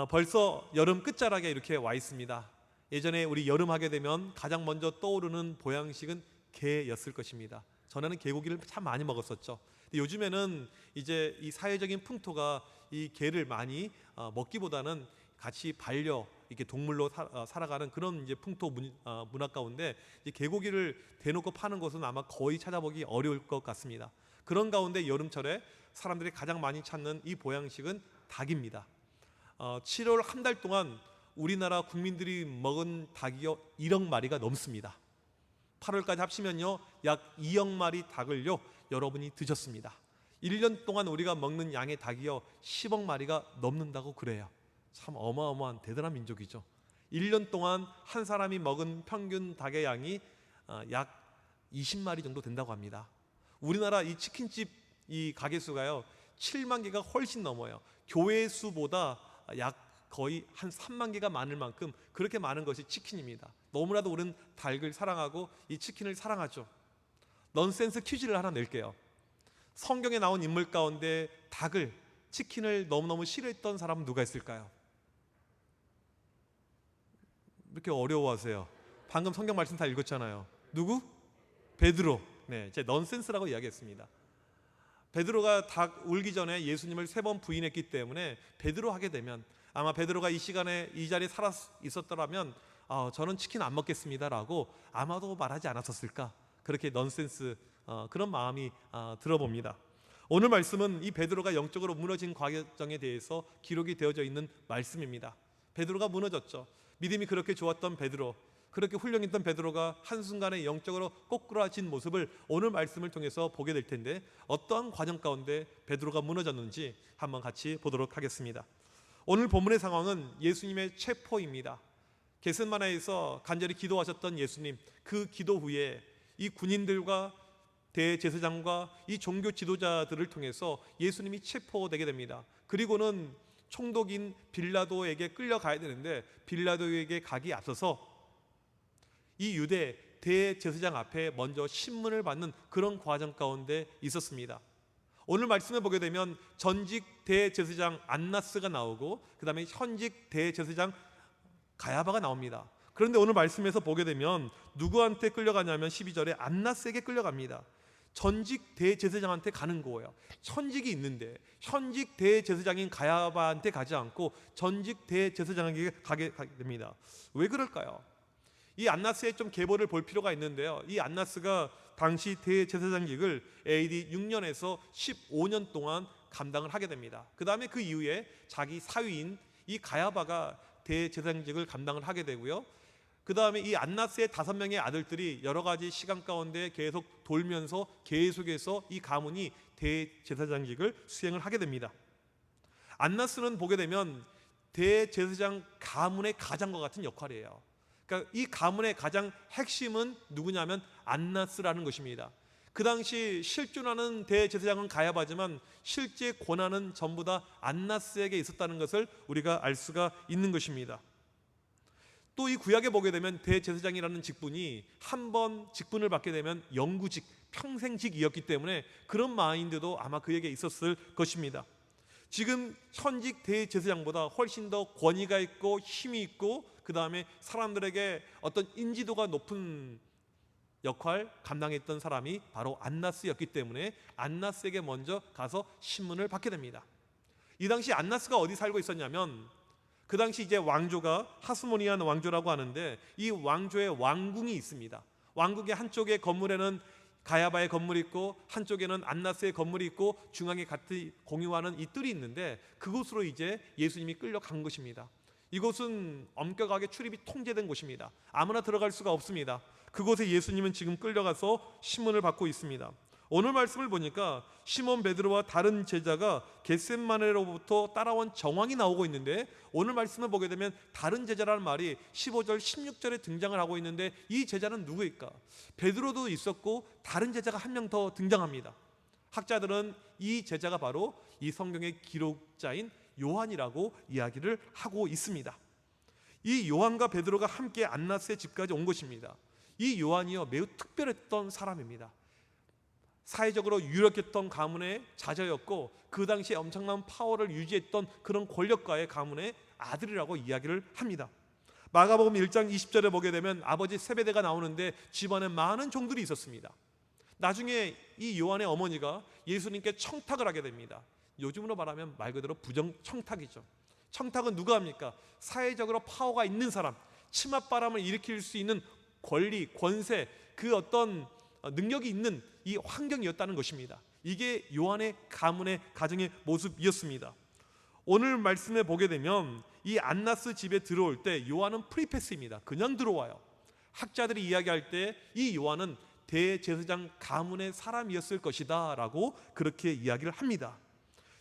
벌써 여름 끝자락에 이렇게 와 있습니다. 예전에 우리 여름 하게 되면 가장 먼저 떠오르는 보양식은 게였을 것입니다. 전에는 게고기를 참 많이 먹었었죠. 근데 요즘에는 이제 이 사회적인 풍토가 이 게를 많이 먹기보다는 같이 반려 이렇게 동물로 살아가는 그런 이제 풍토 문화 가운데 이 게고기를 대놓고 파는 곳은 아마 거의 찾아보기 어려울 것 같습니다. 그런 가운데 여름철에 사람들이 가장 많이 찾는 이 보양식은 닭입니다. 7월 한 달 동안 우리나라 국민들이 먹은 닭이요 1억 마리가 넘습니다. 8월까지 합치면요 약 2억 마리 닭을요 여러분이 드셨습니다. 1년 동안 우리가 먹는 양의 닭이요 10억 마리가 넘는다고 그래요. 참 어마어마한 대단한 민족이죠. 1년 동안 한 사람이 먹은 평균 닭의 양이 약 20마리 정도 된다고 합니다. 우리나라 이 치킨집 이 가게 수가요 7만 개가 훨씬 넘어요. 교회 수보다 약 거의 한 3만 개가 많을 만큼 그렇게 많은 것이 치킨입니다. 너무나도 우리는 닭을 사랑하고 이 치킨을 사랑하죠. 넌센스 퀴즈를 하나 낼게요. 성경에 나온 인물 가운데 닭을, 치킨을 너무너무 싫어했던 사람은 누가 있을까요? 이렇게 어려워하세요. 방금 성경 말씀 다 읽었잖아요. 누구? 베드로. 네, 제 넌센스라고 이야기했습니다. 베드로가 닭 울기 전에 예수님을 3번 부인했기 때문에 베드로 하게 되면 아마 베드로가 이 시간에 이 자리에 살아 있었더라면 저는 치킨 안 먹겠습니다라고 아마도 말하지 않았었을까, 그렇게 넌센스 그런 마음이 들어봅니다. 오늘 말씀은 이 베드로가 영적으로 무너진 과정에 대해서 기록이 되어져 있는 말씀입니다. 베드로가 무너졌죠. 믿음이 그렇게 좋았던 베드로, 그렇게 훌륭했던 베드로가 한순간에 영적으로 꼬꾸라진 모습을 오늘 말씀을 통해서 보게 될 텐데, 어떠한 과정 가운데 베드로가 무너졌는지 한번 같이 보도록 하겠습니다. 오늘 본문의 상황은 예수님의 체포입니다. 겟세마네에서 간절히 기도하셨던 예수님, 그 기도 후에 이 군인들과 대제사장과 이 종교 지도자들을 통해서 예수님이 체포되게 됩니다. 그리고는 총독인 빌라도에게 끌려가야 되는데 빌라도에게 가기 앞서서 이 유대 대제사장 앞에 먼저 신문을 받는 그런 과정 가운데 있었습니다. 오늘 말씀을 보게 되면 전직 대제사장 안나스가 나오고 그 다음에 현직 대제사장 가야바가 나옵니다. 그런데 오늘 말씀에서 보게 되면 누구한테 끌려가냐면 12절에 안나스에게 끌려갑니다. 전직 대제사장한테 가는 거예요. 현직이 있는데 현직 대제사장인 가야바한테 가지 않고 전직 대제사장에게 가게 됩니다. 왜 그럴까요? 이 안나스의 좀 계보를 볼 필요가 있는데요. 이 안나스가 당시 대제사장직을 AD 6년에서 15년 동안 감당을 하게 됩니다. 그 다음에 그 이후에 자기 사위인 이 가야바가 대제사장직을 감당을 하게 되고요. 그 다음에 이 안나스의 5명의 아들들이 여러 가지 시간 가운데 계속 돌면서 계속해서 이 가문이 대제사장직을 수행을 하게 됩니다. 안나스는 보게 되면 대제사장 가문의 가장과 같은 역할이에요. 그러니까 이 가문의 가장 핵심은 누구냐면 안나스라는 것입니다. 그 당시 실존하는 대제사장은 가야바지만 실제 권한은 전부 다 안나스에게 있었다는 것을 우리가 알 수가 있는 것입니다. 또 이 구약에 보게 되면 대제사장이라는 직분이 한번 직분을 받게 되면 영구직, 평생직이었기 때문에 그런 마인드도 아마 그에게 있었을 것입니다. 지금 현직 대제사장보다 훨씬 더 권위가 있고 힘이 있고 그 다음에 사람들에게 어떤 인지도가 높은 역할 감당했던 사람이 바로 안나스였기 때문에 안나스에게 먼저 가서 신문을 받게 됩니다. 이 당시 안나스가 어디 살고 있었냐면 그 당시 이제 왕조가 하스모니안 왕조라고 하는데 이 왕조의 왕궁이 있습니다. 왕궁의 한쪽의 건물에는 가야바의 건물이 있고 한쪽에는 안나스의 건물이 있고 중앙에 같이 공유하는 이 뜰이 있는데 그곳으로 이제 예수님이 끌려간 것입니다. 이곳은 엄격하게 출입이 통제된 곳입니다. 아무나 들어갈 수가 없습니다. 그곳에 예수님은 지금 끌려가서 신문을 받고 있습니다. 오늘 말씀을 보니까 시몬 베드로와 다른 제자가 겟세마네로부터 따라온 정황이 나오고 있는데 오늘 말씀을 보게 되면 다른 제자라는 말이 15절 16절에 등장을 하고 있는데 이 제자는 누구일까? 베드로도 있었고 다른 제자가 한 명 더 등장합니다. 학자들은 이 제자가 바로 이 성경의 기록자인 요한이라고 이야기를 하고 있습니다. 이 요한과 베드로가 함께 안나스의 집까지 온 것입니다. 이 요한이요 매우 특별했던 사람입니다. 사회적으로 유력했던 가문의 자녀였고 그 당시에 엄청난 파워를 유지했던 그런 권력가의 가문의 아들이라고 이야기를 합니다. 마가복음 1장 20절에 보게 되면 아버지 세베대가 나오는데 집안에 많은 종들이 있었습니다. 나중에 이 요한의 어머니가 예수님께 청탁을 하게 됩니다. 요즘으로 말하면 말 그대로 부정청탁이죠. 청탁은 누가 합니까? 사회적으로 파워가 있는 사람, 치맛바람을 일으킬 수 있는 권리, 권세, 그 어떤 능력이 있는 이 환경이었다는 것입니다. 이게 요한의 가문의 가정의 모습이었습니다. 오늘 말씀에 보게 되면 이 안나스 집에 들어올 때 요한은 프리패스입니다. 그냥 들어와요. 학자들이 이야기할 때 이 요한은 대제사장 가문의 사람이었을 것이다 라고 그렇게 이야기를 합니다.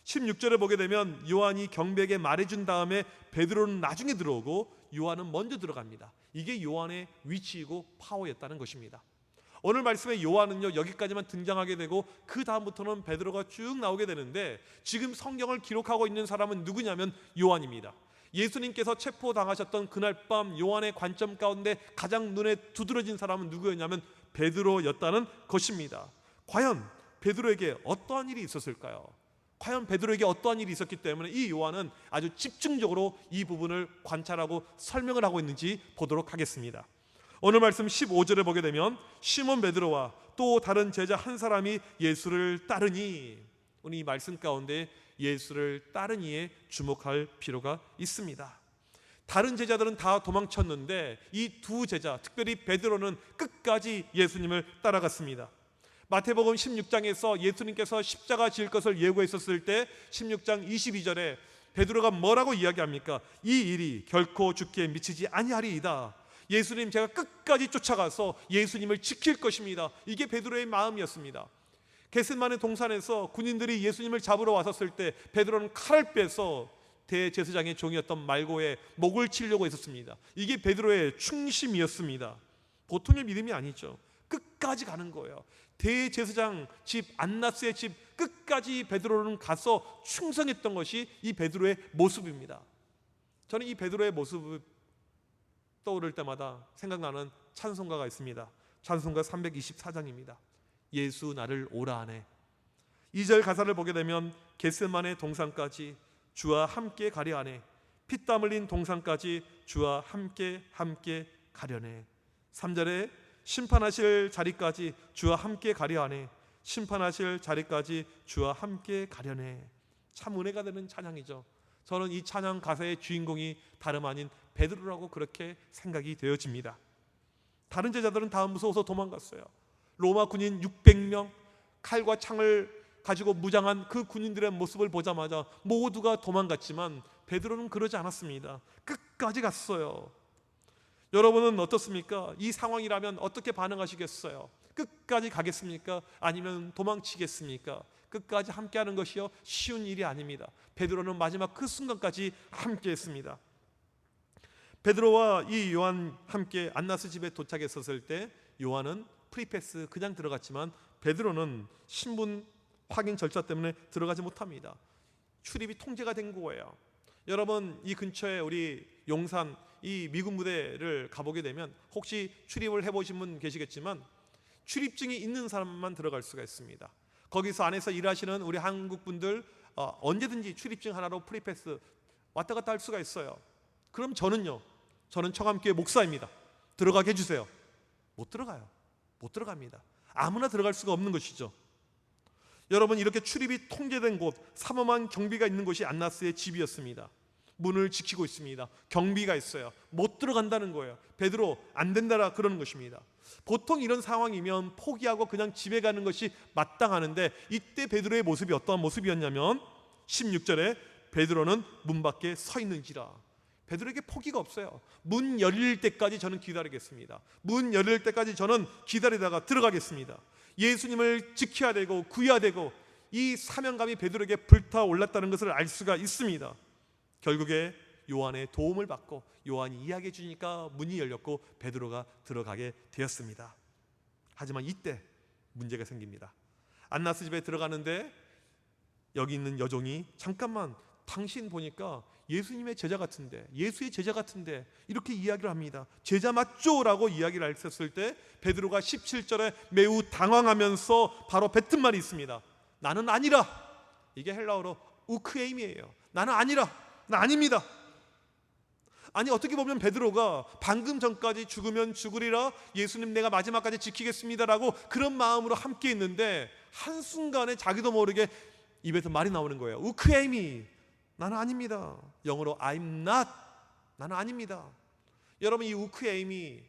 16절에 보게 되면 요한이 경비에게 말해준 다음에 베드로는 나중에 들어오고 요한은 먼저 들어갑니다. 이게 요한의 위치이고 파워였다는 것입니다. 오늘 말씀에 요한은요 여기까지만 등장하게 되고 그 다음부터는 베드로가 쭉 나오게 되는데, 지금 성경을 기록하고 있는 사람은 누구냐면 요한입니다. 예수님께서 체포당하셨던 그날 밤 요한의 관점 가운데 가장 눈에 두드러진 사람은 누구였냐면 베드로였다는 것입니다. 과연 베드로에게 어떠한 일이 있었을까요? 과연 베드로에게 어떠한 일이 있었기 때문에 이 요한은 아주 집중적으로 이 부분을 관찰하고 설명을 하고 있는지 보도록 하겠습니다. 오늘 말씀 15절에 보게 되면 시몬 베드로와 또 다른 제자 한 사람이 예수를 따르니, 오늘 이 말씀 가운데 예수를 따르니에 주목할 필요가 있습니다. 다른 제자들은 다 도망쳤는데 이 두 제자, 특별히 베드로는 끝까지 예수님을 따라갔습니다. 마태복음 16장에서 예수님께서 십자가 질 것을 예고했었을 때 16장 22절에 베드로가 뭐라고 이야기합니까? 이 일이 결코 죽게 미치지 아니하리이다. 예수님 제가 끝까지 쫓아가서 예수님을 지킬 것입니다. 이게 베드로의 마음이었습니다. 겟세마네 동산에서 군인들이 예수님을 잡으러 왔었을 때 베드로는 칼을 빼서 대제사장의 종이었던 말고의 목을 치려고 했었습니다. 이게 베드로의 충심이었습니다. 보통의 믿음이 아니죠. 끝까지 가는 거예요. 대제사장 집 안나스의 집 끝까지 베드로는 가서 충성했던 것이 이 베드로의 모습입니다. 저는 이 베드로의 모습을 떠오를 때마다 생각나는 찬송가가 있습니다. 찬송가 324장입니다. 예수 나를 오라 하네. 2절 가사를 보게 되면 겟세마네 동산까지 주와 함께 가려 하네. 피땀 흘린 동산까지 주와 함께 가려네. 3절에 심판하실 자리까지 주와 함께 가려 하네. 심판하실 자리까지 주와 함께 가려네. 참 은혜가 되는 찬양이죠. 저는 이 찬양 가사의 주인공이 다름 아닌 베드로라고 그렇게 생각이 되어집니다. 다른 제자들은 다 무서워서 도망갔어요. 로마 군인 600명, 칼과 창을 가지고 무장한 그 군인들의 모습을 보자마자 모두가 도망갔지만 베드로는 그러지 않았습니다. 끝까지 갔어요. 여러분은 어떻습니까? 이 상황이라면 어떻게 반응하시겠어요? 끝까지 가겠습니까? 아니면 도망치겠습니까? 끝까지 함께하는 것이요 쉬운 일이 아닙니다. 베드로는 마지막 그 순간까지 함께했습니다. 베드로와 이 요한 함께 안나스 집에 도착했었을 때 요한은 프리패스 그냥 들어갔지만 베드로는 신분 확인 절차 때문에 들어가지 못합니다. 출입이 통제가 된 거예요. 여러분 이 근처에 우리 용산 이 미군 부대를 가보게 되면 혹시 출입을 해보신 분 계시겠지만 출입증이 있는 사람만 들어갈 수가 있습니다. 거기서 안에서 일하시는 우리 한국 분들 언제든지 출입증 하나로 프리패스 왔다 갔다 할 수가 있어요. 그럼 저는요, 저는 청암교회 목사입니다. 들어가게 해주세요. 못 들어가요. 못 들어갑니다. 아무나 들어갈 수가 없는 것이죠. 여러분 이렇게 출입이 통제된 곳, 삼엄한 경비가 있는 곳이 안나스의 집이었습니다. 문을 지키고 있습니다. 경비가 있어요. 못 들어간다는 거예요. 베드로 안 된다라 그러는 것입니다. 보통 이런 상황이면 포기하고 그냥 집에 가는 것이 마땅하는데 이때 베드로의 모습이 어떠한 모습이었냐면 16절에 베드로는 문 밖에 서 있는지라. 베드로에게 포기가 없어요. 문 열릴 때까지 저는 기다리겠습니다. 문 열릴 때까지 저는 기다리다가 들어가겠습니다. 예수님을 지켜야 되고 구해야 되고 이 사명감이 베드로에게 불타올랐다는 것을 알 수가 있습니다. 결국에 요한의 도움을 받고 요한이 이야기해 주니까 문이 열렸고 베드로가 들어가게 되었습니다. 하지만 이때 문제가 생깁니다. 안나스 집에 들어가는데 여기 있는 여종이 잠깐만 당신 보니까 예수님의 제자 같은데, 예수의 제자 같은데 이렇게 이야기를 합니다. 제자 맞죠? 라고 이야기를 했었을 때 베드로가 17절에 매우 당황하면서 바로 뱉은 말이 있습니다. 나는 아니라. 이게 헬라어로 우크에임이에요. 나는 아니라, 나 아닙니다. 아니 어떻게 보면 베드로가 방금 전까지 죽으면 죽으리라, 예수님 내가 마지막까지 지키겠습니다라고 그런 마음으로 함께 있는데 한순간에 자기도 모르게 입에서 말이 나오는 거예요. 우크에이미, 나는 아닙니다. 영어로 I'm not, 나는 아닙니다. 여러분, 이 우크에이미,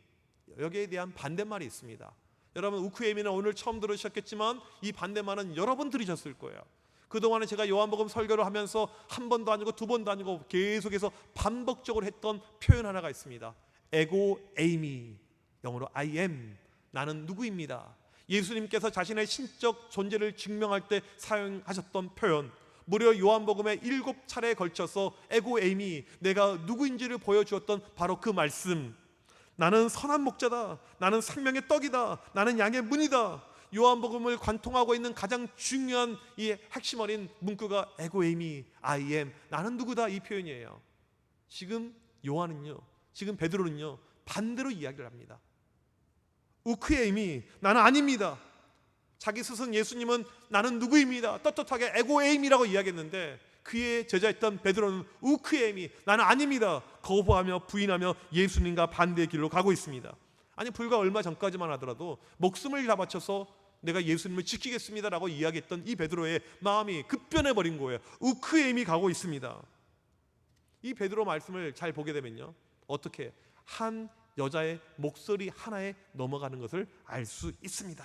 여기에 대한 반대말이 있습니다. 여러분, 우크에이미는 오늘 처음 들으셨겠지만 이 반대말은 여러 번 들으셨을 거예요. 그동안에 제가 요한복음 설교를 하면서 한 번도 아니고 두 번도 아니고 계속해서 반복적으로 했던 표현 하나가 있습니다. 에고에이미, 영어로 I am, 나는 누구입니다. 예수님께서 자신의 신적 존재를 증명할 때 사용하셨던 표현, 무려 요한복음에 7차례에 걸쳐서 에고에이미, 내가 누구인지를 보여주었던 바로 그 말씀. 나는 선한 목자다, 나는 생명의 떡이다, 나는 양의 문이다. 요한복음을 관통하고 있는 가장 중요한 이 핵심 어린 문구가 에고에이미, I am, 나는 누구다, 이 표현이에요. 지금 요한은요, 지금 베드로는요 반대로 이야기를 합니다. 우크에이미, 나는 아닙니다. 자기 스승 예수님은 나는 누구입니다, 떳떳하게 에고에이미라고 이야기했는데 그의 제자였던 베드로는 우크에이미, 나는 아닙니다, 거부하며 부인하며 예수님과 반대의 길로 가고 있습니다. 아니 불과 얼마 전까지만 하더라도 목숨을 다 바쳐서 내가 예수님을 지키겠습니다라고 이야기했던 이 베드로의 마음이 급변해버린 거예요. 우크에이미 가고 있습니다. 이 베드로 말씀을 잘 보게 되면요, 어떻게 한 여자의 목소리 하나에 넘어가는 것을 알 수 있습니다.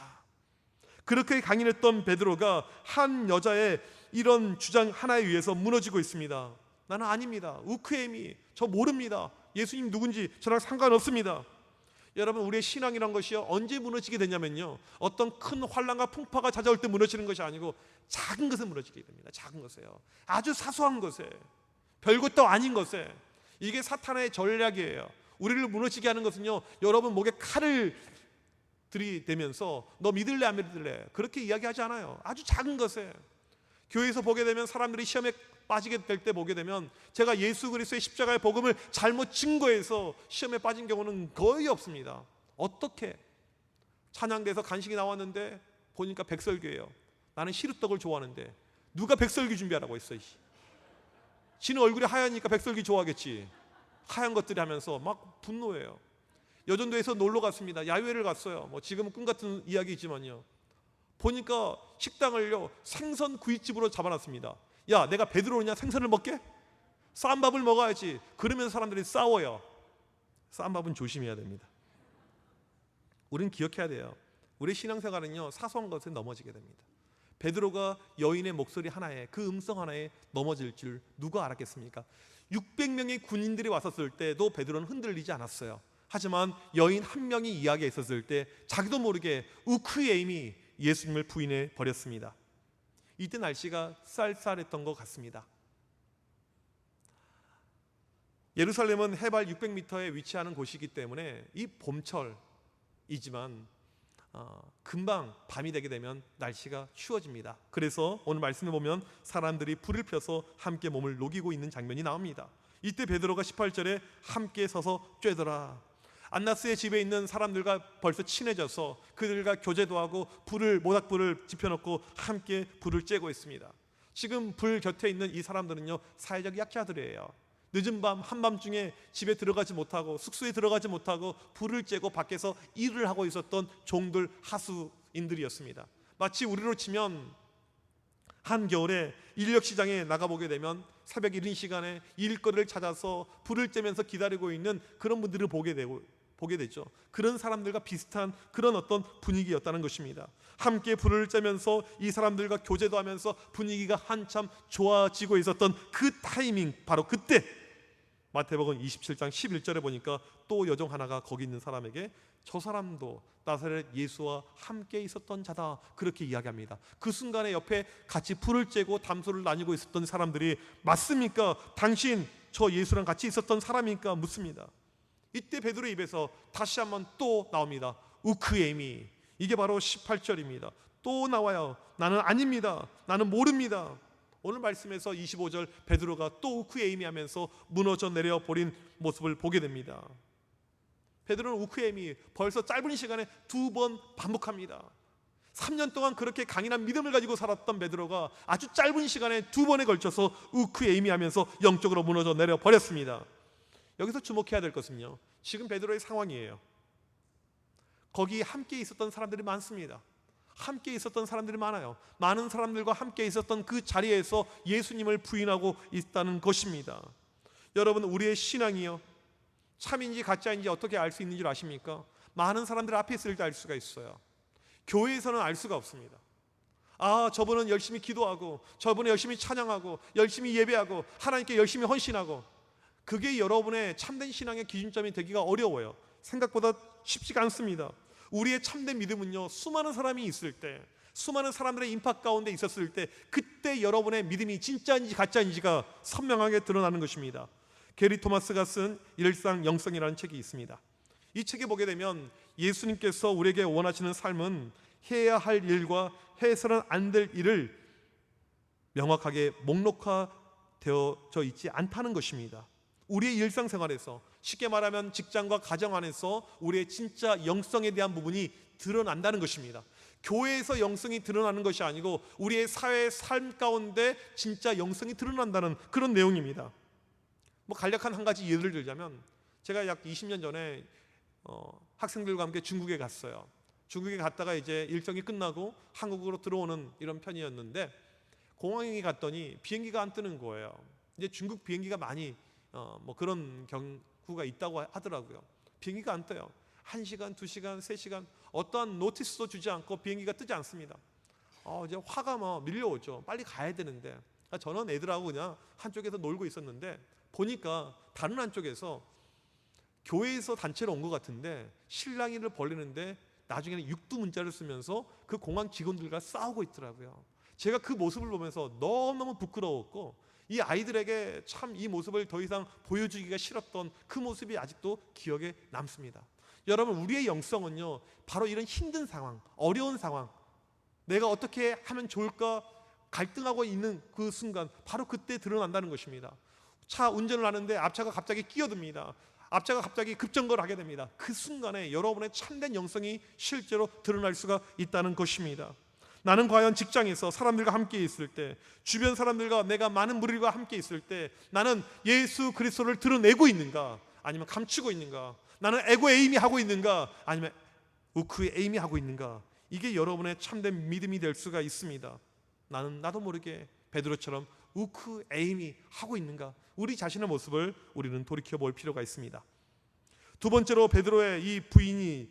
그렇게 강인했던 베드로가 한 여자의 이런 주장 하나에 의해서 무너지고 있습니다. 나는 아닙니다, 우크에이미, 저 모릅니다, 예수님 누군지 저랑 상관없습니다. 여러분, 우리의 신앙이란 것이요, 언제 무너지게 되냐면요, 어떤 큰 환난과 풍파가 찾아올 때 무너지는 것이 아니고 작은 것에 무너지게 됩니다. 작은 것에요, 아주 사소한 것에, 별것도 아닌 것에. 이게 사탄의 전략이에요. 우리를 무너지게 하는 것은요, 여러분 목에 칼을 들이대면서 너 믿을래 안 믿을래 그렇게 이야기하지 않아요. 아주 작은 것에. 교회에서 보게 되면 사람들이 시험에 빠지게 될 때 보게 되면 제가 예수 그리스도의 십자가의 복음을 잘못 증거해서 시험에 빠진 경우는 거의 없습니다. 어떻게? 찬양대에서 간식이 나왔는데 보니까 백설기예요. 나는 시루떡을 좋아하는데 누가 백설기 준비하라고 했어. 지는 얼굴이 하얘니까 백설기 좋아하겠지. 하얀 것들이 하면서 막 분노해요. 여전도에서 놀러 갔습니다. 야유회를 갔어요. 뭐 지금은 꿈 같은 이야기지만요. 보니까 식당을요 생선 구이집으로 잡아놨습니다. 야, 내가 베드로냐 생선을 먹게? 쌈밥을 먹어야지. 그러면서 사람들이 싸워요. 쌈밥은 조심해야 됩니다. 우리는 기억해야 돼요. 우리 신앙생활은요 사소한 것에 넘어지게 됩니다. 베드로가 여인의 목소리 하나에, 그 음성 하나에 넘어질 줄 누가 알았겠습니까? 600명의 군인들이 왔었을 때도 베드로는 흔들리지 않았어요. 하지만 여인 한 명이 이야기에 있었을 때 자기도 모르게 우크에이미, 예수님을 부인해 버렸습니다. 이때 날씨가 쌀쌀했던 것 같습니다. 예루살렘은 해발 600m에 위치하는 곳이기 때문에 이 봄철이지만 금방 밤이 되게 되면 날씨가 추워집니다. 그래서 오늘 말씀에 보면 사람들이 불을 펴서 함께 몸을 녹이고 있는 장면이 나옵니다. 이때 베드로가 18절에 함께 서서 쬐더라. 안나스의 집에 있는 사람들과 벌써 친해져서 그들과 교제도 하고 모닥불을 지펴놓고 함께 불을 쬐고 있습니다. 지금 불 곁에 있는 이 사람들은요 사회적 약자들이에요. 늦은 밤 한밤중에 집에 들어가지 못하고 숙소에 들어가지 못하고 불을 쬐고 밖에서 일을 하고 있었던 종들, 하수인들이었습니다. 마치 우리로 치면 한겨울에 인력시장에 나가보게 되면 새벽 이른 시간에 일거리를 찾아서 불을 쬐면서 기다리고 있는 그런 분들을 보게 되죠. 그런 사람들과 비슷한 그런 어떤 분위기였다는 것입니다. 함께 불을 쬐면서 이 사람들과 교제도 하면서 분위기가 한참 좋아지고 있었던 그 타이밍, 바로 그때 마태복음 27장 11절에 보니까 또 여종 하나가 거기 있는 사람에게 저 사람도 나사렛 예수와 함께 있었던 자다, 그렇게 이야기합니다. 그 순간에 옆에 같이 불을 쬐고 담소를 나누고 있었던 사람들이 맞습니까? 당신 저 예수랑 같이 있었던 사람입니까? 묻습니다. 이때 베드로의 입에서 다시 한번 또 나옵니다. 우크에이미. 이게 바로 18절입니다. 또 나와요. 나는 아닙니다, 나는 모릅니다. 오늘 말씀에서 25절 베드로가 또 우크에이미 하면서 무너져 내려 버린 모습을 보게 됩니다. 베드로는 우크에이미 벌써 짧은 시간에 2번 반복합니다. 3년 동안 그렇게 강인한 믿음을 가지고 살았던 베드로가 아주 짧은 시간에 2번에 걸쳐서 우크에이미 하면서 영적으로 무너져 내려 버렸습니다. 여기서 주목해야 될 것은요, 지금 베드로의 상황이에요. 거기 함께 있었던 사람들이 많습니다. 함께 있었던 사람들이 많아요. 많은 사람들과 함께 있었던 그 자리에서 예수님을 부인하고 있다는 것입니다. 여러분, 우리의 신앙이요, 참인지 가짜인지 어떻게 알 수 있는 줄 아십니까? 많은 사람들 앞에 있을 때 알 수가 있어요. 교회에서는 알 수가 없습니다. 아, 저분은 열심히 기도하고, 저분은 열심히 찬양하고, 열심히 예배하고, 하나님께 열심히 헌신하고, 그게 여러분의 참된 신앙의 기준점이 되기가 어려워요. 생각보다 쉽지가 않습니다. 우리의 참된 믿음은요, 수많은 사람이 있을 때, 수많은 사람들의 인파 가운데 있었을 때, 그때 여러분의 믿음이 진짜인지 가짜인지가 선명하게 드러나는 것입니다. 게리 토마스가 쓴 일상 영성이라는 책이 있습니다. 이 책에 보게 되면 예수님께서 우리에게 원하시는 삶은 해야 할 일과 해서는 안 될 일을 명확하게 목록화되어져 있지 않다는 것입니다. 우리의 일상생활에서, 쉽게 말하면 직장과 가정 안에서 우리의 진짜 영성에 대한 부분이 드러난다는 것입니다. 교회에서 영성이 드러나는 것이 아니고 우리의 사회의 삶 가운데 진짜 영성이 드러난다는 그런 내용입니다. 간략한 한 가지 예를 들자면, 제가 약 20년 전에 학생들과 함께 중국에 갔어요. 중국에 갔다가 이제 일정이 끝나고 한국으로 들어오는 이런 편이었는데, 공항에 갔더니 비행기가 안 뜨는 거예요. 이제 중국 비행기가 많이 그런 경우가 있다고 하더라고요. 비행기가 안 떠요. 1시간, 2시간, 3시간 어떠한 노티스도 주지 않고 비행기가 뜨지 않습니다. 이제 화가 밀려오죠. 빨리 가야 되는데. 저는 애들하고 그냥 한쪽에서 놀고 있었는데, 보니까 다른 한쪽에서 교회에서 단체로 온 것 같은데 실랑이를 벌리는데 나중에는 육두문자를 쓰면서 그 공항 직원들과 싸우고 있더라고요. 제가 그 모습을 보면서 너무너무 부끄러웠고, 이 아이들에게 참 이 모습을 더 이상 보여주기가 싫었던 그 모습이 아직도 기억에 남습니다. 여러분, 우리의 영성은요, 바로 이런 힘든 상황, 어려운 상황, 내가 어떻게 하면 좋을까 갈등하고 있는 그 순간, 바로 그때 드러난다는 것입니다. 차 운전을 하는데 앞차가 갑자기 끼어듭니다. 앞차가 갑자기 급정거를 하게 됩니다. 그 순간에 여러분의 참된 영성이 실제로 드러날 수가 있다는 것입니다. 나는 과연 직장에서 사람들과 함께 있을 때, 주변 사람들과 내가 많은 무리와 함께 있을 때 나는 예수 그리스도를 드러내고 있는가, 아니면 감추고 있는가? 나는 에고 에이미 하고 있는가, 아니면 우크 에이미 하고 있는가? 이게 여러분의 참된 믿음이 될 수가 있습니다. 나도 모르게 베드로처럼 우크 에이미 하고 있는가? 우리 자신의 모습을 우리는 돌이켜볼 필요가 있습니다. 두 번째로, 베드로의 이 부인이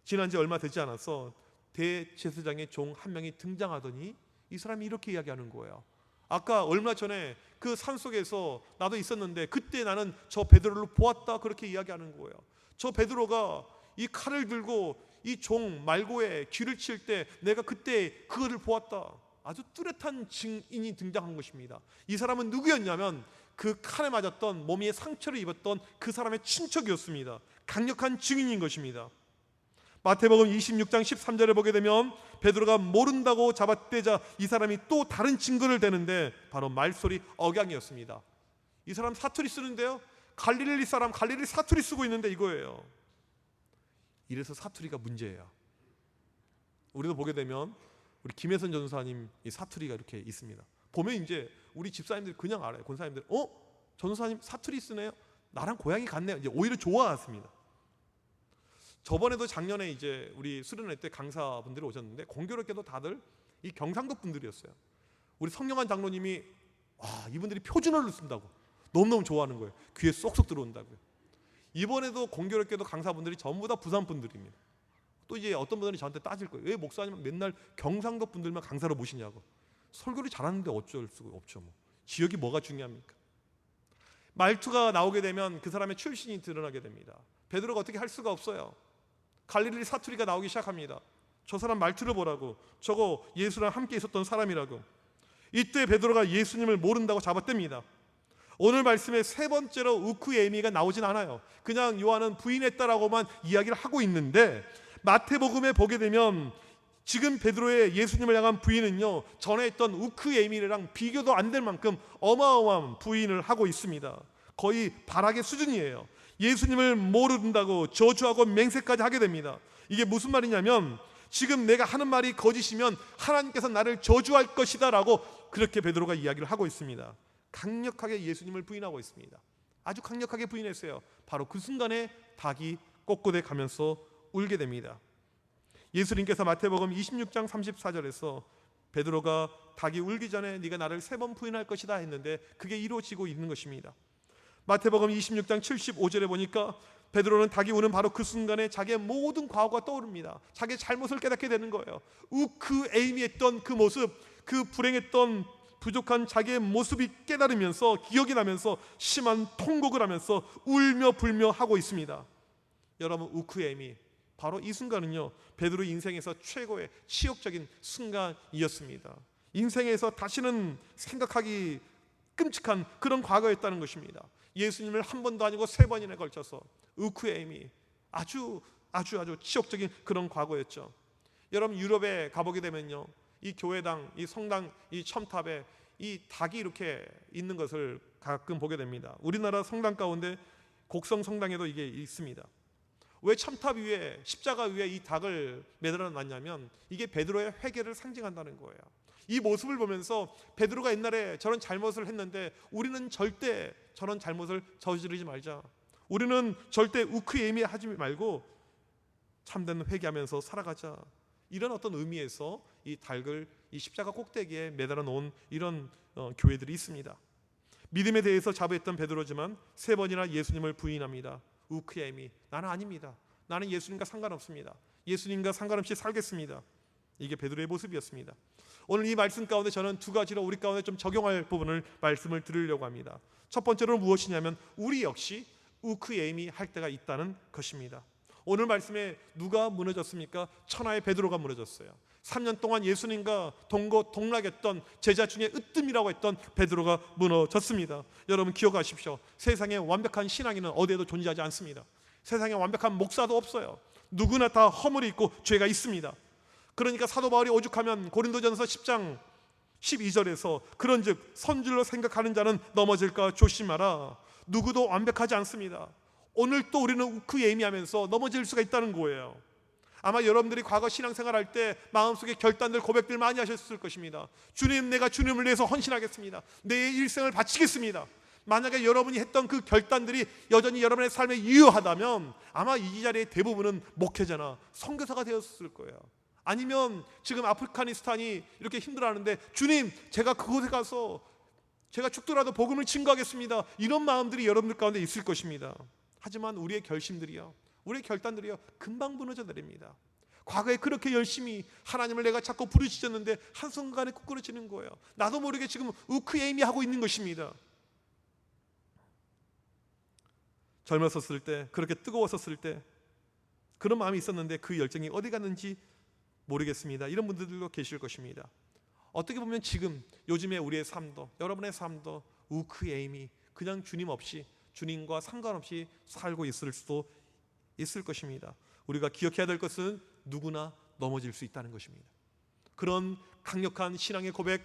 지난 지 얼마 되지 않아서 대제사장의 종 한 명이 등장하더니 이 사람이 이렇게 이야기하는 거예요. 아까 얼마 전에 그 산속에서 나도 있었는데 그때 나는 저 베드로를 보았다, 그렇게 이야기하는 거예요. 저 베드로가 이 칼을 들고 이 종 말고에 귀를 칠 때 내가 그때 그거를 보았다. 아주 뚜렷한 증인이 등장한 것입니다. 이 사람은 누구였냐면 그 칼에 맞았던, 몸에 상처를 입었던 그 사람의 친척이었습니다. 강력한 증인인 것입니다. 마태복음 26장 13절에 보게 되면 베드로가 모른다고 잡아떼자 이 사람이 또 다른 증거를 대는데 바로 말소리 억양이었습니다. 이 사람 사투리 쓰는데요, 갈릴리 사람, 갈릴리 사투리 쓰고 있는데 이거예요. 이래서 사투리가 문제예요. 우리도 보게 되면 우리 김혜선 전사님 이 사투리가 이렇게 있습니다. 보면 이제 우리 집사님들 그냥 알아요. 권사님들, 전사님 사투리 쓰네요, 나랑 고향이 같네요. 이제 오히려 좋아하십니다. 저번에도 작년에 이제 우리 수련회 때 강사분들이 오셨는데 공교롭게도 다들 이 경상도 분들이었어요. 우리 성령한 장로님이 이분들이 표준어를 쓴다고 너무너무 좋아하는 거예요. 귀에 쏙쏙 들어온다고요. 이번에도 공교롭게도 강사분들이 전부 다 부산 분들입니다. 또 이제 어떤 분들이 저한테 따질 거예요. 왜 목사님은 맨날 경상도 분들만 강사로 모시냐고. 설교를 잘하는데 어쩔 수가 없죠. 지역이 뭐가 중요합니까? 말투가 나오게 되면 그 사람의 출신이 드러나게 됩니다. 베드로가 어떻게 할 수가 없어요. 갈릴리 사투리가 나오기 시작합니다. 저 사람 말투를 보라고, 저거 예수랑 함께 있었던 사람이라고. 이때 베드로가 예수님을 모른다고 잡아뗍니다. 오늘 말씀에 세 번째로 우크에미가 나오진 않아요. 그냥 요한은 부인했다라고만 이야기를 하고 있는데, 마태복음에 보게 되면 지금 베드로의 예수님을 향한 부인은요, 전에 있던 우크에미랑 비교도 안 될 만큼 어마어마한 부인을 하고 있습니다. 거의 발악의 수준이에요. 예수님을 모른다고 저주하고 맹세까지 하게 됩니다. 이게 무슨 말이냐면, 지금 내가 하는 말이 거짓이면 하나님께서 나를 저주할 것이다 라고 그렇게 베드로가 이야기를 하고 있습니다. 강력하게 예수님을 부인하고 있습니다. 아주 강력하게 부인했어요. 바로 그 순간에 닭이 꼿꼿해 가면서 울게 됩니다. 예수님께서 마태복음 26장 34절에서 베드로가 닭이 울기 전에 네가 나를 3번 부인할 것이다 했는데 그게 이루어지고 있는 것입니다. 마태복음 26장 75절에 보니까 베드로는 닭이 우는 바로 그 순간에 자기의 모든 과거가 떠오릅니다. 자기의 잘못을 깨닫게 되는 거예요. 우크에이미했던 그 모습, 그 불행했던 부족한 자기의 모습이 깨달으면서 기억이 나면서 심한 통곡을 하면서 울며 불며 하고 있습니다. 여러분, 우크에이미, 바로 이 순간은요 베드로 인생에서 최고의 치욕적인 순간이었습니다. 인생에서 다시는 생각하기 끔찍한 그런 과거였다는 것입니다. 예수님을 한 번도 아니고 3번이나 걸쳐서 우크에이미, 아주 치욕적인 그런 과거였죠. 여러분, 유럽에 가보게 되면요 이 교회당, 이 성당, 이 첨탑에 이 닭이 이렇게 있는 것을 가끔 보게 됩니다. 우리나라 성당 가운데 곡성 성당에도 이게 있습니다. 왜 첨탑 위에, 십자가 위에 이 닭을 매달아 놨냐면 이게 베드로의 회개를 상징한다는 거예요. 이 모습을 보면서 베드로가 옛날에 저런 잘못을 했는데 우리는 절대 저런 잘못을 저지르지 말자, 우리는 절대 우크에이미 하지 말고 참된 회개하면서 살아가자, 이런 어떤 의미에서 이 닭을 이 십자가 꼭대기에 매달아 놓은 이런 교회들이 있습니다. 믿음에 대해서 자부했던 베드로지만 3번이나 예수님을 부인합니다. 우크에이미, 나는 아닙니다. 나는 예수님과 상관없습니다. 예수님과 상관없이 살겠습니다. 이게 베드로의 모습이었습니다. 오늘 이 말씀 가운데 저는 2가지로 우리 가운데 좀 적용할 부분을 말씀을 드리려고 합니다. 첫 번째로 무엇이냐면 우리 역시 우크에이미 할 때가 있다는 것입니다. 오늘 말씀에 누가 무너졌습니까? 천하의 베드로가 무너졌어요. 3년 동안 예수님과 동거동락했던 제자 중에 으뜸이라고 했던 베드로가 무너졌습니다. 여러분 기억하십시오. 세상에 완벽한 신앙인은 어디에도 존재하지 않습니다. 세상에 완벽한 목사도 없어요. 누구나 다 허물이 있고 죄가 있습니다. 그러니까 사도 바울이 오죽하면 고린도전서 10장 12절에서 그런즉 선줄로 생각하는 자는 넘어질까 조심하라. 누구도 완벽하지 않습니다. 오늘 또 우리는 우크에이미하면서 넘어질 수가 있다는 거예요. 아마 여러분들이 과거 신앙생활할 때 마음속에 결단들, 고백들 많이 하셨을 것입니다. 주님, 내가 주님을 위해서 헌신하겠습니다. 내 일생을 바치겠습니다. 만약에 여러분이 했던 그 결단들이 여전히 여러분의 삶에 유효하다면 아마 이 자리의 대부분은 목회자나 선교사가 되었을 거예요. 아니면 지금 아프가니스탄이 이렇게 힘들어하는데 주님, 제가 그곳에 가서 제가 죽더라도 복음을 증거하겠습니다, 이런 마음들이 여러분들 가운데 있을 것입니다. 하지만 우리의 결심들이요, 우리의 결단들이요 금방 무너져 내립니다. 과거에 그렇게 열심히 하나님을 내가 자꾸 부르짖었는데 한순간에 꾸꾸러지는 거예요. 나도 모르게 지금 우크에이미 하고 있는 것입니다. 젊었었을 때, 그렇게 뜨거웠었을 때 그런 마음이 있었는데 그 열정이 어디 갔는지 모르겠습니다. 이런 분들도 계실 것입니다. 어떻게 보면 지금 요즘에 우리의 삶도, 여러분의 삶도 우크에이미, 그냥 주님 없이, 주님과 상관없이 살고 있을 수도 있을 것입니다. 우리가 기억해야 될 것은 누구나 넘어질 수 있다는 것입니다. 그런 강력한 신앙의 고백,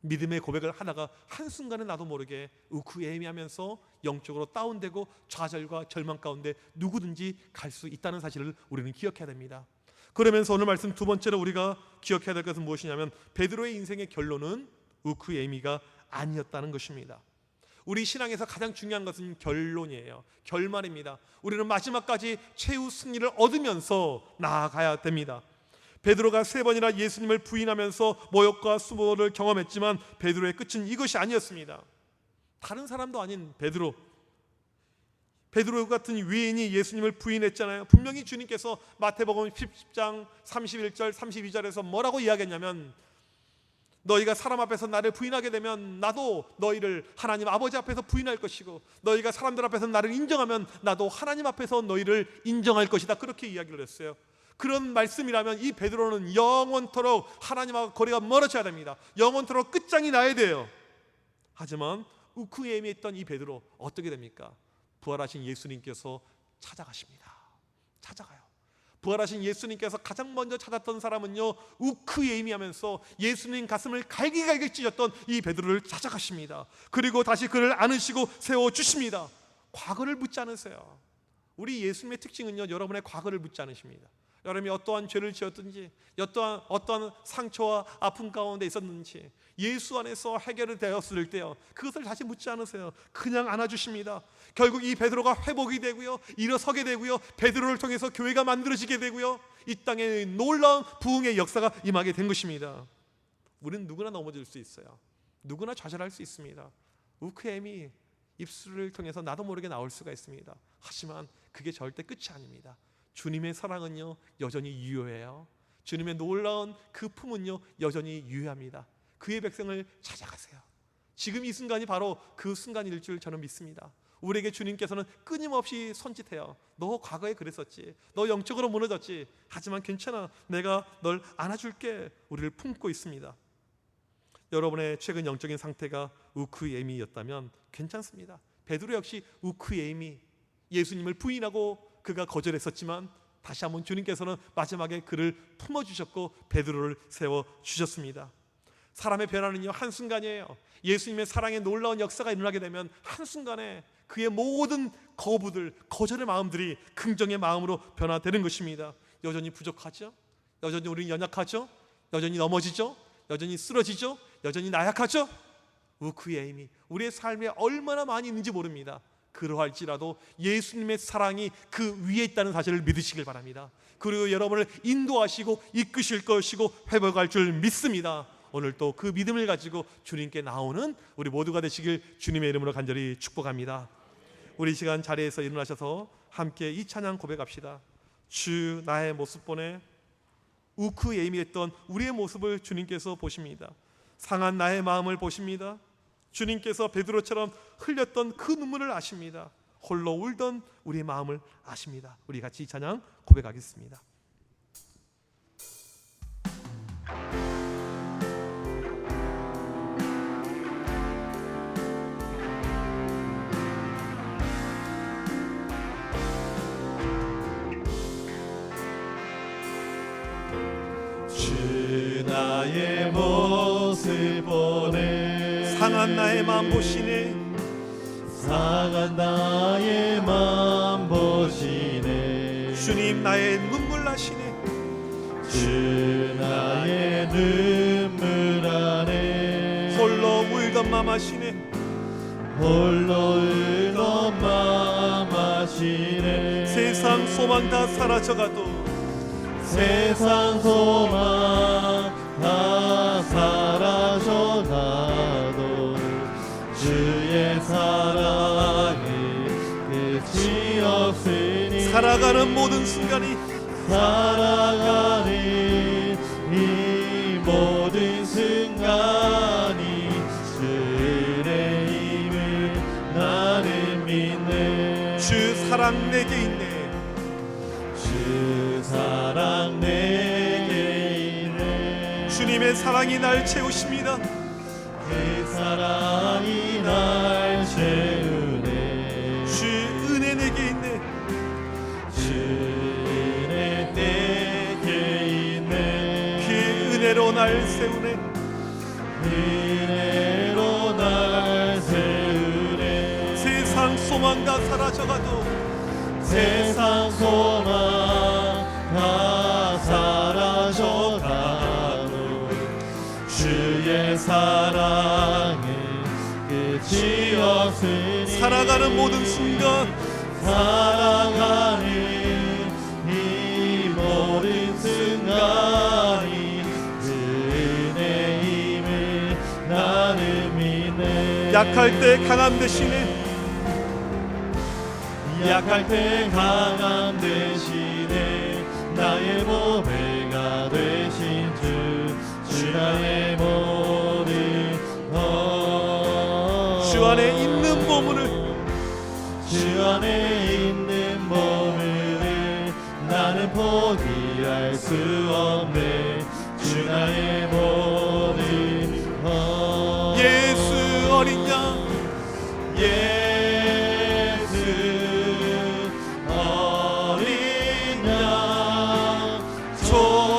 믿음의 고백을 하다가 한순간에 나도 모르게 우크에이미하면서 영적으로 다운되고 좌절과 절망 가운데 누구든지 갈 수 있다는 사실을 우리는 기억해야 됩니다. 그러면서 오늘 말씀 2번째로 우리가 기억해야 될 것은 무엇이냐면 베드로의 인생의 결론은 우크에이미가 아니었다는 것입니다. 우리 신앙에서 가장 중요한 것은 결론이에요. 결말입니다. 우리는 마지막까지 최후 승리를 얻으면서 나아가야 됩니다. 베드로가 3번이나 예수님을 부인하면서 모욕과 수모를 경험했지만 베드로의 끝은 이것이 아니었습니다. 다른 사람도 아닌 베드로 같은 위인이 예수님을 부인했잖아요. 분명히 주님께서 마태복음 10장 31절 32절에서 뭐라고 이야기했냐면 너희가 사람 앞에서 나를 부인하게 되면 나도 너희를 하나님 아버지 앞에서 부인할 것이고 너희가 사람들 앞에서 나를 인정하면 나도 하나님 앞에서 너희를 인정할 것이다, 그렇게 이야기를 했어요. 그런 말씀이라면 이 베드로는 영원토록 하나님하고 거리가 멀어져야 됩니다. 영원토록 끝장이 나야 돼요. 하지만 우크에이미에 있던 이 베드로 어떻게 됩니까? 부활하신 예수님께서 찾아가십니다. 찾아가요. 부활하신 예수님께서 가장 먼저 찾았던 사람은요 우크에이미하면서 예수님 가슴을 갈기갈기 찢었던 이 베드로를 찾아가십니다. 그리고 다시 그를 안으시고 세워주십니다. 과거를 묻지 않으세요. 우리 예수님의 특징은요 여러분의 과거를 묻지 않으십니다. 여러분이 어떠한 죄를 지었든지 어떠한 상처와 아픔 가운데 있었는지 예수 안에서 해결이 되었을 때요, 그것을 다시 묻지 않으세요. 그냥 안아주십니다. 결국 이 베드로가 회복이 되고요, 일어서게 되고요, 베드로를 통해서 교회가 만들어지게 되고요, 이 땅에 놀라운 부흥의 역사가 임하게 된 것입니다. 우리는 누구나 넘어질 수 있어요. 누구나 좌절할 수 있습니다. 우크엠이 입술을 통해서 나도 모르게 나올 수가 있습니다. 하지만 그게 절대 끝이 아닙니다. 주님의 사랑은요 여전히 유효해요. 주님의 놀라운 그 품은요 여전히 유효합니다. 그의 백성을 찾아가세요. 지금 이 순간이 바로 그 순간일 줄 저는 믿습니다. 우리에게 주님께서는 끊임없이 손짓해요. 너 과거에 그랬었지, 너 영적으로 무너졌지, 하지만 괜찮아, 내가 널 안아줄게. 우리를 품고 있습니다. 여러분의 최근 영적인 상태가 우크예미였다면 괜찮습니다. 베드로 역시 우크예미, 예수님을 부인하고 그가 거절했었지만 다시 한번 주님께서는 마지막에 그를 품어주셨고 베드로를 세워주셨습니다. 사람의 변화는요 한순간이에요. 예수님의 사랑의 놀라운 역사가 일어나게 되면 한순간에 그의 모든 거부들, 거절의 마음들이 긍정의 마음으로 변화되는 것입니다. 여전히 부족하죠? 여전히 우리는 연약하죠? 여전히 넘어지죠? 여전히 쓰러지죠? 여전히 나약하죠? 우크예미, 우리의 삶에 얼마나 많이 있는지 모릅니다. 그러할지라도 예수님의 사랑이 그 위에 있다는 사실을 믿으시길 바랍니다. 그리고 여러분을 인도하시고 이끄실 것이고 회복할 줄 믿습니다. 오늘 또 그 믿음을 가지고 주님께 나오는 우리 모두가 되시길 주님의 이름으로 간절히 축복합니다. 우리 시간 자리에서 일어나셔서 함께 이 찬양 고백합시다. 주 나의 모습 보내. 우크예미했던 우리의 모습을 주님께서 보십니다. 상한 나의 마음을 보십니다. 주님께서 베드로처럼 흘렸던 그 눈물을 아십니다. 홀로 울던 우리의 마음을 아십니다. 우리 같이 이 찬양 고백하겠습니다. 주 나의 모습 보내. 상한 나의 마음 보시네. 상한 나의 마음 보시네. 주님 나의 눈물 나시네. 주 나의 눈물 안에 홀로 울던 맘 하시네. 홀로 울던 마음 하시네. 세상 소망 다 사라져가도 세상 소망 다 사라져가도 주의 사랑이 끝이 없으니 살아가는 모든 순간이 살아가는 이 모든 순간이 주의 힘을 나는 믿네. 주 사랑 내게 있네. 주 사랑 내게 있네. 주님의 사랑이 날 채우십니다. 그 사랑이 날 채우네. 주 은혜 내게 있네. 주 은혜 내게 있네. 그 은혜로 날 세우네. 은혜로 날 세우네. 세상 소망 다 사라져가도 세상 소망 다 사라져가도 주의 사랑은 끝이 없으니 살아가는 모든 순간 살아가는 이 모든 순간이 그 은혜의 힘을 나는 믿네. 약할 때 강함 되시네. 약할 때 강함 되시네. 나의 보배가 되신 주 나의 모든 주 안에 있는 보물을 주 안에 있는 보물을 나는 포기할 수 없네. 주 나의 모든 예수 어린 양 어린 양 존귀하리니.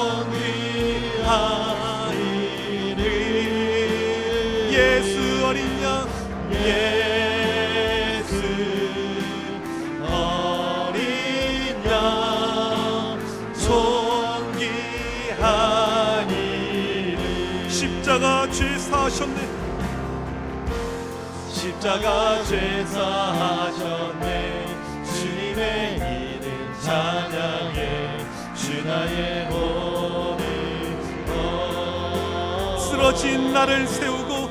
예수 어린 양 예수 어린 양 하니를 십자가 죄 사하셨네. 십자가 죄 사하셨네. 주님의 이름 찬양해. 주 나의 몸을 쓰러진 나를 세우고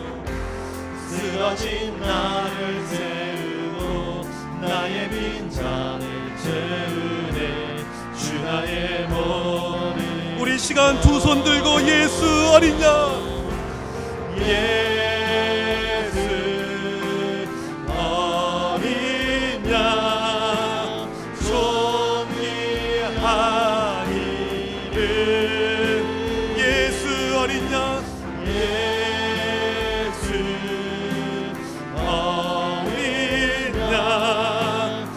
쓰러진 나를 세우고 나의 빈잔을 채우네. 주 나의 몸을 우리 시간 두 손 들고 예수 어린 양 예수 어린 양 존귀하니를 예수 어린 양 예수 어린 양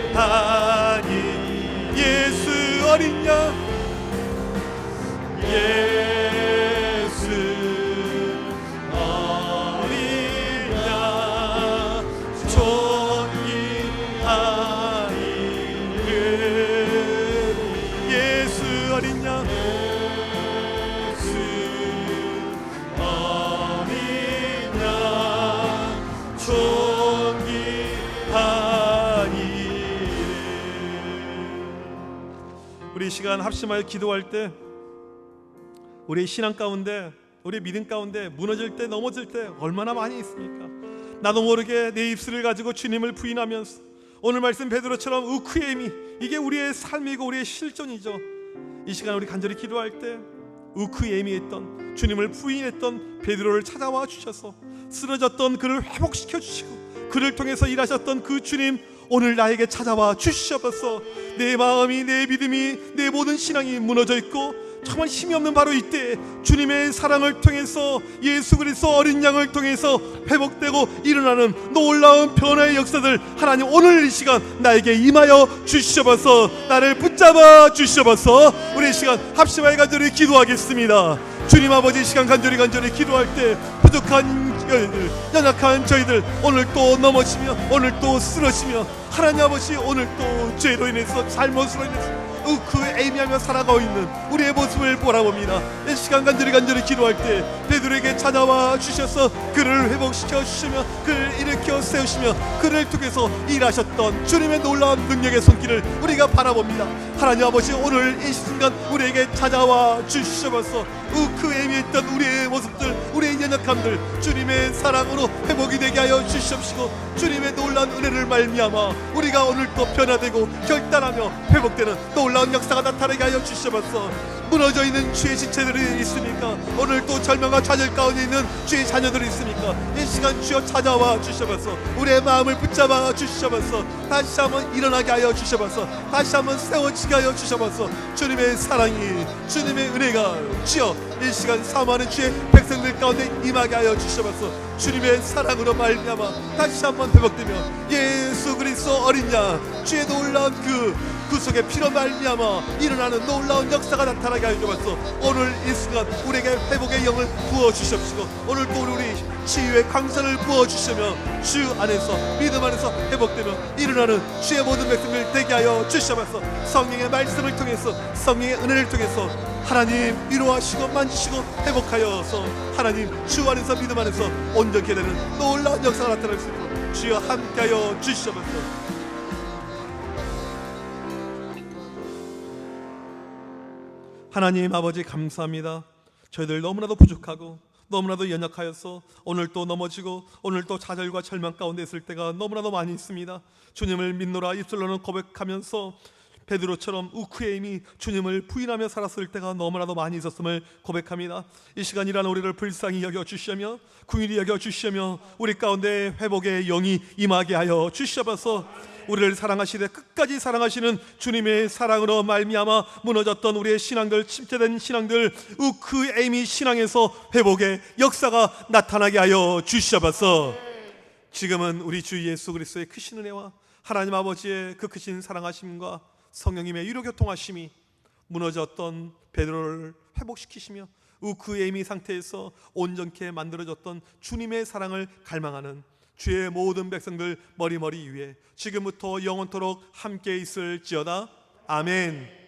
존귀하니 예수 어린 양 예수 어린 양 존귀하니를 예수 어린 양 예수 어린 양 존귀하니를. 우리 이 시간 합심하여 기도할 때 우리의 신앙 가운데 우리의 믿음 가운데 무너질 때 넘어질 때 얼마나 많이 있습니까? 나도 모르게 내 입술을 가지고 주님을 부인하면서 오늘 말씀 베드로처럼 우크에미 이게 우리의 삶이고 우리의 실존이죠. 이 시간 우리 간절히 기도할 때 우크에미했던 주님을 부인했던 베드로를 찾아와 주셔서 쓰러졌던 그를 회복시켜 주시고 그를 통해서 일하셨던 그 주님 오늘 나에게 찾아와 주시옵소서. 내 마음이 내 믿음이 내 모든 신앙이 무너져 있고 정말 힘이 없는 바로 이때 주님의 사랑을 통해서 예수 그리스도 어린 양을 통해서 회복되고 일어나는 놀라운 변화의 역사들 하나님 오늘 이 시간 나에게 임하여 주시옵소서. 나를 붙잡아 주시옵소서. 우리 이 시간 합심하여 간절히 기도하겠습니다. 주님 아버지 이 시간 간절히 기도할 때 부족한 저희들 연약한 저희들 오늘 또 넘어지며 오늘 또 쓰러지며 하나님 아버지 오늘 또 죄로 인해서 잘못으로 인해서 그 애미하며 살아가고 있는 우리의 모습을 보라봅니다. 이 시간 간절히 기도할 때 베드로에게 찾아와 주셔서 그를 회복시켜 주시며 그를 일으켜 세우시며 그를 통해서 일하셨던 주님의 놀라운 능력의 손길을 우리가 바라봅니다. 하나님 아버지 오늘 이 순간 우리에게 찾아와 주시옵소서. 그 애미했던 우리의 모습들 우리의 연약함들 주님의 사랑으로 회복이 되게 하여 주시옵시고 주님의 놀라운 은혜를 말미암아 우리가 오늘 또 변화되고 결단하며 회복되는 놀라운 역사가 나타나게 하여 주시옵소서. 무너져 있는 주의 지체들이 있습니까? 오늘 또 절망과 좌절 가운데 있는 주의 자녀들이 있습니까? 이 시간 주여 찾아와 주시옵소서. 우리의 마음을 붙잡아 주시옵소서. 다시 한번 일어나게 하여 주시옵소서. 다시 한번 세워지게 하여 주시옵소서. 주님의 사랑이 주님의 은혜가 주여 이 시간 사모하는 주의 백성들 가운데 임하게 하여 주시옵소서. 주님의 사랑으로 말미암아 다시 한번 회복되며 예수 그리스도 어린 양 주의 놀라운 그 구속의 피로 말미암아 일어나는 놀라운 역사가 나타나게 하여 주옵소서. 오늘 이 순간 우리에게 회복의 영을 부어주시옵시고 오늘 또 우리 치유의 광선을 부어주시며 주 안에서 믿음 안에서 회복되며 일어나는 주의 모든 백성들 되게 하여 주시옵소서. 성령의 말씀을 통해서 성령의 은혜를 통해서 하나님 위로하시고 만지시고 회복하여서 하나님 주 안에서 믿음 안에서 온전케 되는 놀라운 역사가 나타날 수 있도록 주여 함께하여 주시옵소서. 하나님 아버지 감사합니다. 저희들 너무나도 부족하고 너무나도 연약하여서 오늘 또 넘어지고 오늘 또 좌절과 절망 가운데 있을 때가 너무나도 많이 있습니다. 주님을 믿노라 입술로는 고백하면서 베드로처럼 우크에임이 주님을 부인하며 살았을 때가 너무나도 많이 있었음을 고백합니다. 이 시간이란 우리를 불쌍히 여겨주시며 긍휼히 여겨주시며 우리 가운데 회복의 영이 임하게 하여 주시옵소서. 우리를 사랑하시되 끝까지 사랑하시는 주님의 사랑으로 말미암아 무너졌던 우리의 신앙들 침체된 신앙들 우크에임이 신앙에서 회복의 역사가 나타나게 하여 주시옵소서. 지금은 우리 주 예수 그리스도의 크신 은혜와 하나님 아버지의 그 크신 사랑하심과 성령님의 유료교통하심이 무너졌던 베드로를 회복시키시며 우크에임이 상태에서 온전케 만들어졌던 주님의 사랑을 갈망하는 주의 모든 백성들 머리머리 위에 지금부터 영원토록 함께 있을지어다. 아멘.